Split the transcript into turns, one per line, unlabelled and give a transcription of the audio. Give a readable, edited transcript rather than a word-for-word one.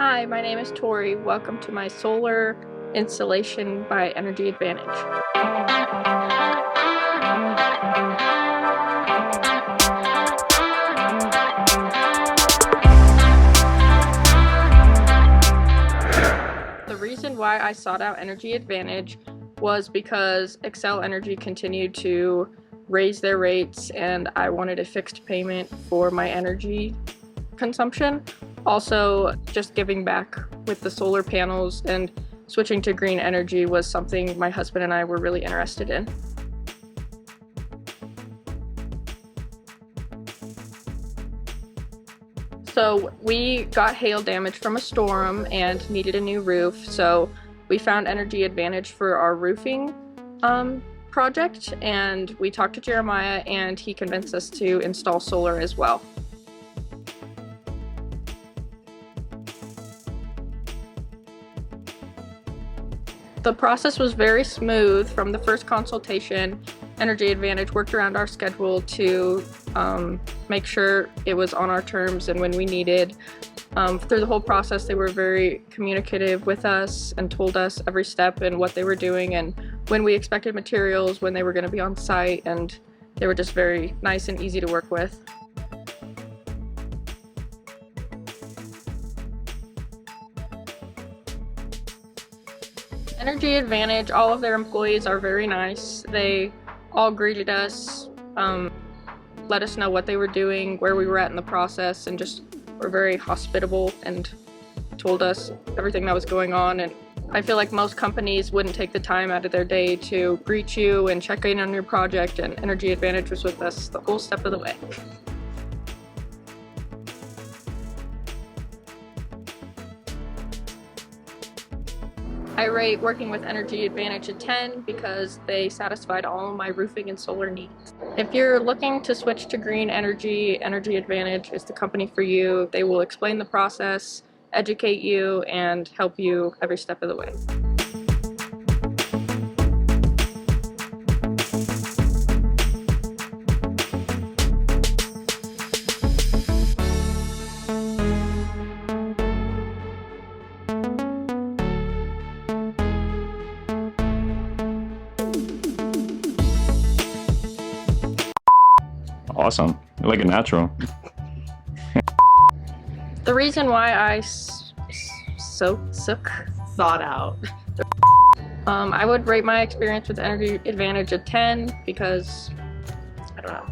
Hi, my name is Torrie. Welcome to my solar installation by Energy Advantage. The reason why I sought out Energy Advantage was because Xcel Energy continued to raise their rates and I wanted a fixed payment for my energy consumption. Also, just giving back with the solar panels and switching to green energy was something my husband and I were really interested in. So we got hail damage from a storm and needed a new roof, so we found Energy Advantage for our roofing project, and we talked to Jeremiah and he convinced us to install solar as well. The process was very smooth from the first consultation. Energy Advantage worked around our schedule to make sure it was on our terms and when we needed. Through the whole process, they were very communicative with us and told us every step and what they were doing and when we expected materials, when they were going to be on site, and they were just very nice and easy to work with. Energy Advantage, all of their employees are very nice. They all greeted us, let us know what they were doing, where we were at in the process, and just were very hospitable and told us everything that was going on. And I feel like most companies wouldn't take the time out of their day to greet you and check in on your project, and Energy Advantage was with us the whole step of the way. I rate working with Energy Advantage a 10 because they satisfied all of my roofing and solar needs. If you're looking to switch to green energy, Energy Advantage is the company for you. They will explain the process, educate you, and help you every step of the way.
Awesome. You're like a natural.
The reason why I
thought out.
I would rate my experience with Energy Advantage a 10 because, I don't know,